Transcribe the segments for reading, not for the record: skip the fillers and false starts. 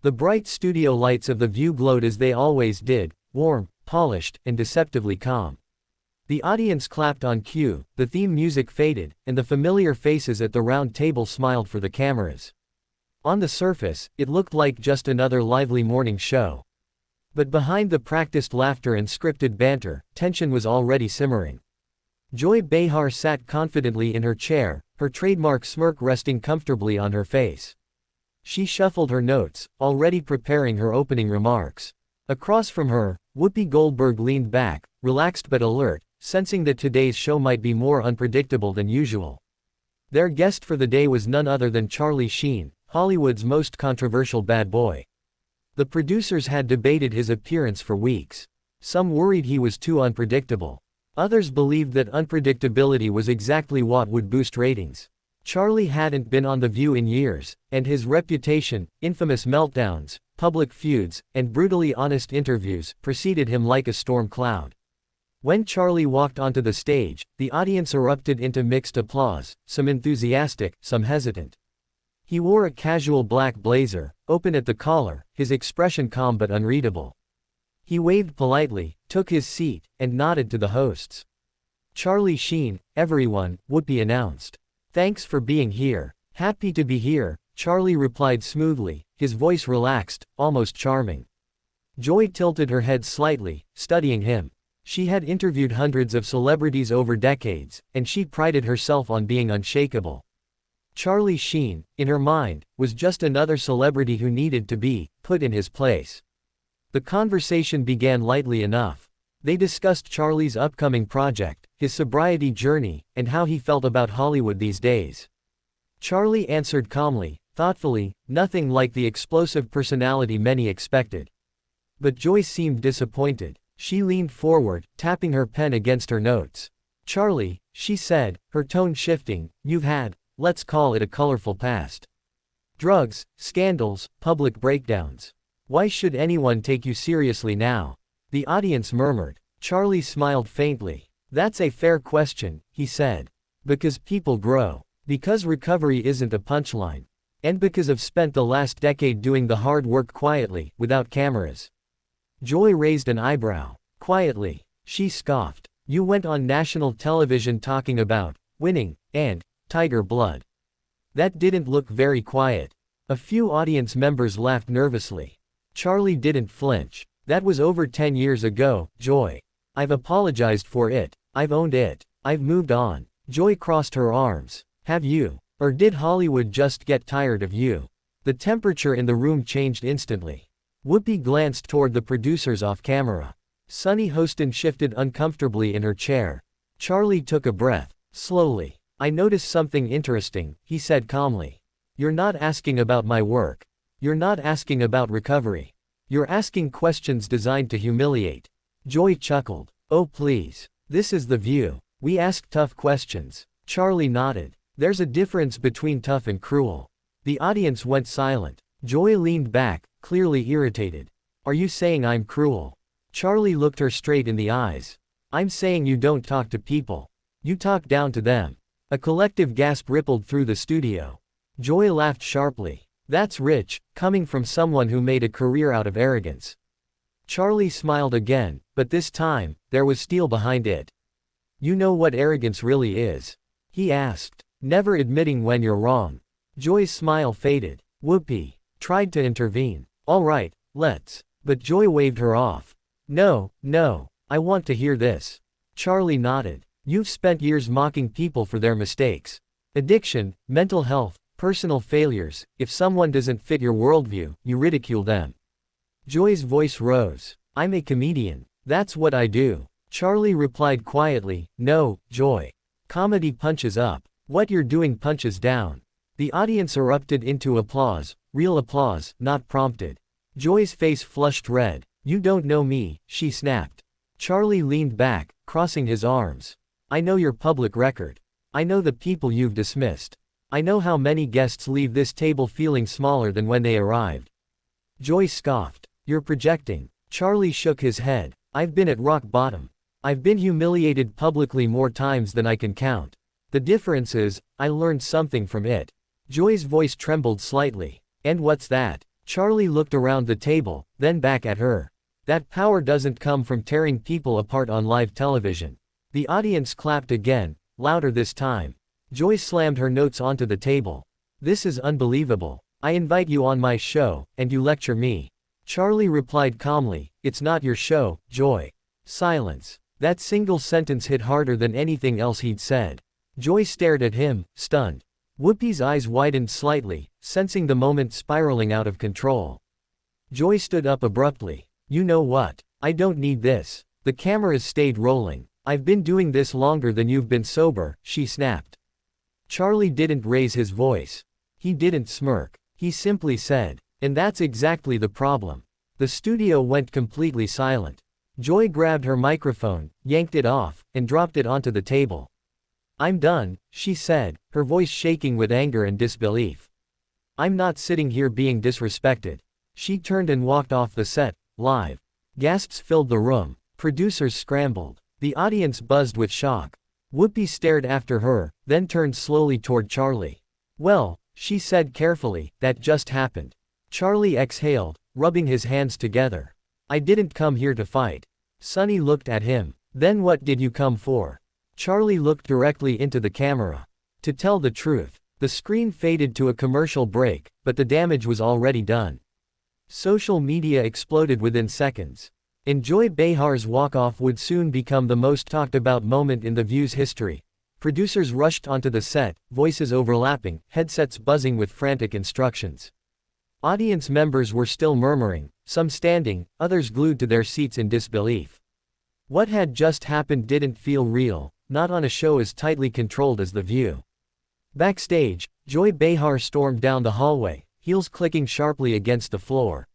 The bright studio lights of the view glowed as they always did, warm, polished, and deceptively calm. The audience clapped on cue, the theme music faded, and the familiar faces at the round table smiled for the cameras. On the surface, it looked like just another lively morning show. But behind the practiced laughter and scripted banter, tension was already simmering. Joy Behar sat confidently in her chair, her trademark smirk resting comfortably on her face. She shuffled her notes, already preparing her opening remarks. Across from her, Whoopi Goldberg leaned back, relaxed but alert, sensing that today's show might be more unpredictable than usual. Their guest for the day was none other than Charlie Sheen, Hollywood's most controversial bad boy. The producers had debated his appearance for weeks. Some worried he was too unpredictable. Others believed that unpredictability was exactly what would boost ratings. Charlie hadn't been on The View in years, and his reputation, infamous meltdowns, public feuds, and brutally honest interviews, preceded him like a storm cloud. When Charlie walked onto the stage, the audience erupted into mixed applause, some enthusiastic, some hesitant. He wore a casual black blazer, open at the collar, his expression calm but unreadable. He waved politely, took his seat, and nodded to the hosts. "Charlie Sheen, everyone," Whoopi announced. "Thanks for being here." "Happy to be here," Charlie replied smoothly, his voice relaxed, almost charming. Joy tilted her head slightly, studying him. She had interviewed hundreds of celebrities over decades, and she prided herself on being unshakable. Charlie Sheen, in her mind, was just another celebrity who needed to be put in his place. The conversation began lightly enough. They discussed Charlie's upcoming project, his sobriety journey, and how he felt about Hollywood these days. Charlie answered calmly, thoughtfully, nothing like the explosive personality many expected. But Joy seemed disappointed. She leaned forward, tapping her pen against her notes. "Charlie," she said, her tone shifting, "you've had, let's call it a colorful past. Drugs, scandals, public breakdowns. Why should anyone take you seriously now?" The audience murmured. Charlie smiled faintly. "That's a fair question," he said. "Because people grow. Because recovery isn't a punchline. And because I've spent the last decade doing the hard work quietly, without cameras." Joy raised an eyebrow. "Quietly," she scoffed. "You went on national television talking about winning and tiger blood. That didn't look very quiet." A few audience members laughed nervously. Charlie didn't flinch. "That was over 10 years ago, Joy. I've apologized for it. I've owned it. I've moved on." Joy crossed her arms. "Have you? Or did Hollywood just get tired of you?" The temperature in the room changed instantly. Whoopi glanced toward the producers off camera. Sunny Hostin shifted uncomfortably in her chair. Charlie took a breath. Slowly. "I noticed something interesting," he said calmly. "You're not asking about my work. You're not asking about recovery. You're asking questions designed to humiliate." Joy chuckled. "Oh please. This is The View. We ask tough questions." Charlie nodded. "There's a difference between tough and cruel." The audience went silent. Joy leaned back, clearly irritated. "Are you saying I'm cruel?" Charlie looked her straight in the eyes. "I'm saying you don't talk to people. You talk down to them." A collective gasp rippled through the studio. Joy laughed sharply. "That's rich, coming from someone who made a career out of arrogance." Charlie smiled again, but this time, there was steel behind it. "You know what arrogance really is?" he asked. "Never admitting when you're wrong." Joy's smile faded. Whoopi tried to intervene. "All right, let's." But Joy waved her off. "No, no, I want to hear this." Charlie nodded. "You've spent years mocking people for their mistakes. Addiction, mental health, personal failures. If someone doesn't fit your worldview, you ridicule them." Joy's voice rose. "I'm a comedian. That's what I do." Charlie replied quietly, "No, Joy. Comedy punches up. What you're doing punches down." The audience erupted into applause, real applause, not prompted. Joy's face flushed red. "You don't know me," she snapped. Charlie leaned back, crossing his arms. "I know your public record. I know the people you've dismissed. I know how many guests leave this table feeling smaller than when they arrived." Joy scoffed. "You're projecting." Charlie shook his head. "I've been at rock bottom. I've been humiliated publicly more times than I can count. The difference is, I learned something from it." Joy's voice trembled slightly. "And what's that?" Charlie looked around the table, then back at her. That power doesn't come from tearing people apart on live television. The audience clapped again, louder this time. Joy slammed her notes onto the table. This is unbelievable. I invite you on my show, and you lecture me. Charlie replied calmly, it's not your show, Joy. Silence. That single sentence hit harder than anything else he'd said. Joy stared at him, stunned. Whoopi's eyes widened slightly, sensing the moment spiraling out of control. Joy stood up abruptly. You know what? I don't need this. The cameras stayed rolling. I've been doing this longer than you've been sober, she snapped. Charlie didn't raise his voice. He didn't smirk. He simply said, and that's exactly the problem. The studio went completely silent. Joy grabbed her microphone, yanked it off, and dropped it onto the table. I'm done, she said, her voice shaking with anger and disbelief. I'm not sitting here being disrespected. She turned and walked off the set, live. Gasps filled the room. Producers scrambled. The audience buzzed with shock. Whoopi stared after her, then turned slowly toward Charlie. Well, she said carefully, that just happened. Charlie exhaled, rubbing his hands together. I didn't come here to fight. Sonny looked at him. Then what did you come for? Charlie looked directly into the camera. To tell the truth, the screen faded to a commercial break, but the damage was already done. Social media exploded within seconds. And Joy Behar's walk-off would soon become the most talked about moment in The View's history. Producers rushed onto the set, voices overlapping, headsets buzzing with frantic instructions. Audience members were still murmuring, some standing, others glued to their seats in disbelief. What had just happened didn't feel real, not on a show as tightly controlled as The View. Backstage, Joy Behar stormed down the hallway, heels clicking sharply against the floor.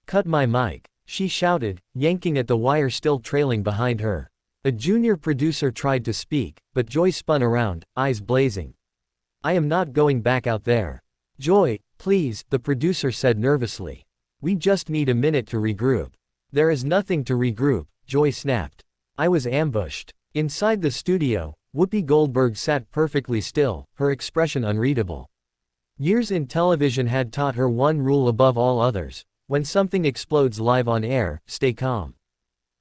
Cut my mic, she shouted, yanking at the wire still trailing behind her. A junior producer tried to speak, but Joy spun around, eyes blazing. I am not going back out there. Joy, please, the producer said nervously. We just need a minute to regroup. There is nothing to regroup, Joy snapped. I was ambushed. Inside the studio, Whoopi Goldberg sat perfectly still, her expression unreadable. Years in television had taught her one rule above all others. When something explodes live on air, stay calm.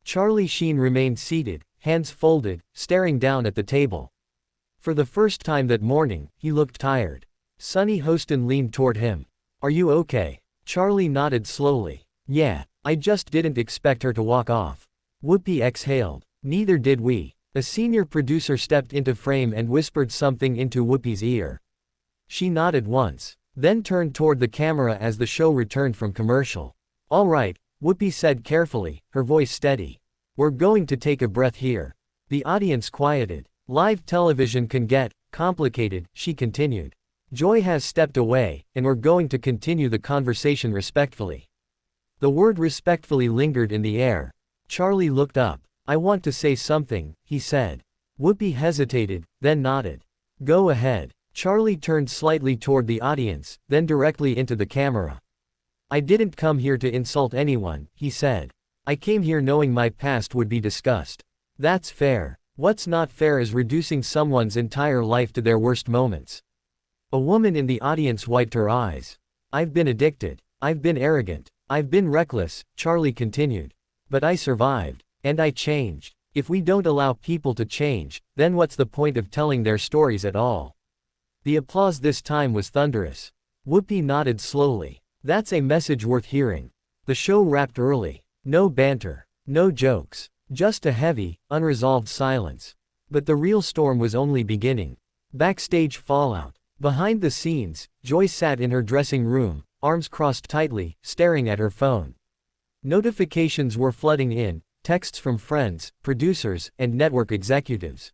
Charlie Sheen remained seated, hands folded, staring down at the table. For the first time that morning, he looked tired. Sonny Hostin leaned toward him. Are you okay? Charlie nodded slowly. Yeah, I just didn't expect her to walk off. Whoopi exhaled. Neither did we. A senior producer stepped into frame and whispered something into Whoopi's ear. She nodded once, then turned toward the camera as the show returned from commercial. All right, Whoopi said carefully, her voice steady. We're going to take a breath here. The audience quieted. Live television can get complicated, she continued. Joy has stepped away, and we're going to continue the conversation respectfully. The word respectfully lingered in the air. Charlie looked up. I want to say something, he said. Whoopi hesitated, then nodded. Go ahead. Charlie turned slightly toward the audience, then directly into the camera. I didn't come here to insult anyone, he said. I came here knowing my past would be discussed. That's fair. What's not fair is reducing someone's entire life to their worst moments. A woman in the audience wiped her eyes. I've been addicted. I've been arrogant. I've been reckless, Charlie continued. But I survived. And I changed. If we don't allow people to change, then what's the point of telling their stories at all? The applause this time was thunderous. Whoopi nodded slowly. That's a message worth hearing. The show wrapped early. No banter. No jokes. Just a heavy, unresolved silence. But the real storm was only beginning. Backstage fallout. Behind the scenes, Joy sat in her dressing room, arms crossed tightly, staring at her phone. Notifications were flooding in, texts from friends, producers, and network executives.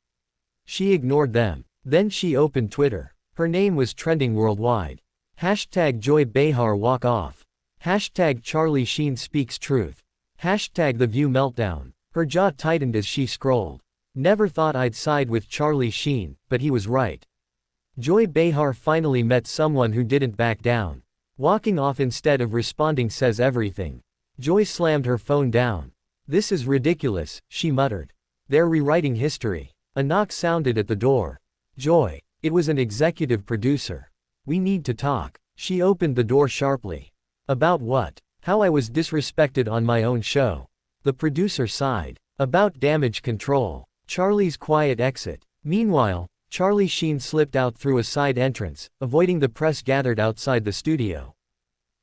She ignored them. Then she opened Twitter. Her name was trending worldwide. Hashtag Joy Behar walk off. Hashtag Charlie Sheen speaks truth. Hashtag The View meltdown. Her jaw tightened as she scrolled. Never thought I'd side with Charlie Sheen, but he was right. Joy Behar finally met someone who didn't back down. Walking off instead of responding says everything. Joy slammed her phone down. This is ridiculous, she muttered. They're rewriting history. A knock sounded at the door. Joy. It was an executive producer. We need to talk. She opened the door sharply. About what? How I was disrespected on my own show. The producer sighed. About damage control. Charlie's quiet exit. Meanwhile, Charlie Sheen slipped out through a side entrance, avoiding the press gathered outside the studio.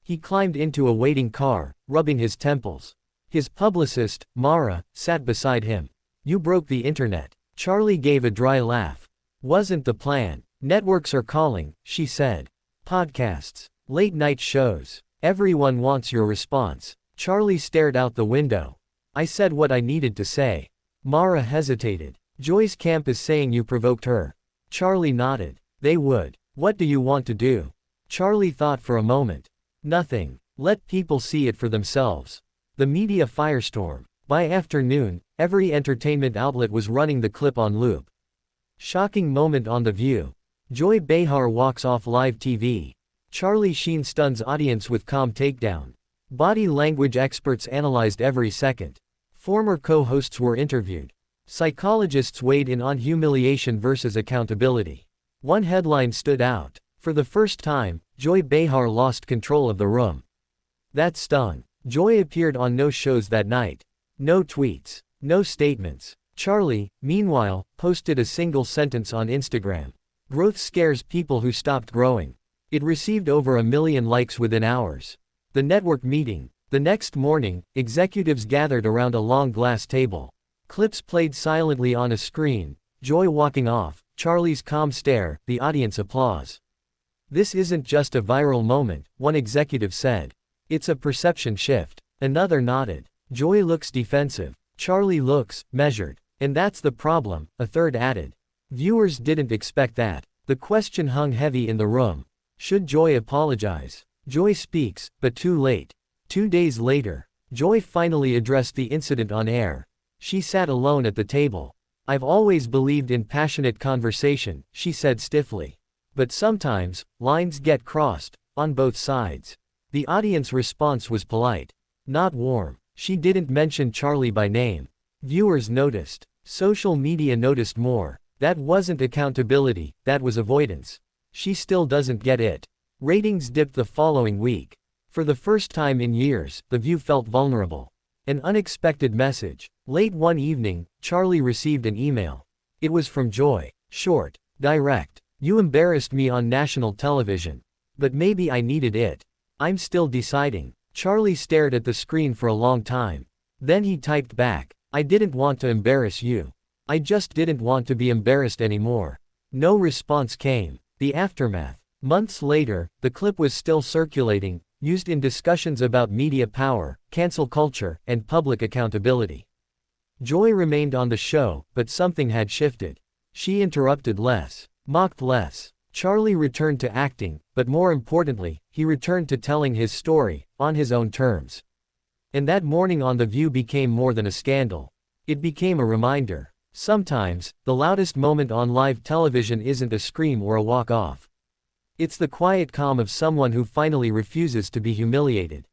He climbed into a waiting car, rubbing his temples. His publicist, Mara, sat beside him. You broke the internet. Charlie gave a dry laugh. Wasn't the plan. Networks are calling, she said. Podcasts. Late-night shows. Everyone wants your response. Charlie stared out the window. I said what I needed to say. Mara hesitated. Joy's camp is saying you provoked her. Charlie nodded. They would. What do you want to do? Charlie thought for a moment. Nothing. Let people see it for themselves. The media firestorm. By afternoon, every entertainment outlet was running the clip on loop. Shocking moment on The View. Joy Behar walks off live TV. Charlie Sheen stuns audience with calm takedown. Body language experts analyzed every second. Former co-hosts were interviewed. Psychologists weighed in on humiliation versus accountability. One headline stood out. For the first time, Joy Behar lost control of the room. That stung. Joy appeared on no shows that night. No tweets. No statements. Charlie, meanwhile, posted a single sentence on Instagram. Growth scares people who stopped growing. It received over 1 million likes within hours. The network meeting. The next morning, executives gathered around a long glass table. Clips played silently on a screen. Joy walking off, Charlie's calm stare, the audience applause. This isn't just a viral moment, one executive said. It's a perception shift. Another nodded. Joy looks defensive. Charlie looks measured. And that's the problem, a third added. Viewers didn't expect that. The question hung heavy in the room. Should Joy apologize? Joy speaks, but too late. 2 days later, Joy finally addressed the incident on air. She sat alone at the table. I've always believed in passionate conversation, she said stiffly. But sometimes, lines get crossed, on both sides. The audience response was polite. Not warm. She didn't mention Charlie by name. Viewers noticed. Social media noticed more. That wasn't accountability, that was avoidance. She still doesn't get it. Ratings dipped the following week. For the first time in years, The View felt vulnerable. An unexpected message. Late one evening, Charlie received an email. It was from Joy. Short. Direct. You embarrassed me on national television. But maybe I needed it. I'm still deciding. Charlie stared at the screen for a long time. Then he typed back. I didn't want to embarrass you. I just didn't want to be embarrassed anymore. No response came. The aftermath. Months later, the clip was still circulating, used in discussions about media power, cancel culture, and public accountability. Joy remained on the show, but something had shifted. She interrupted less, mocked less. Charlie returned to acting, but more importantly, he returned to telling his story, on his own terms. And that morning on The View became more than a scandal. It became a reminder. Sometimes, the loudest moment on live television isn't a scream or a walk-off. It's the quiet calm of someone who finally refuses to be humiliated.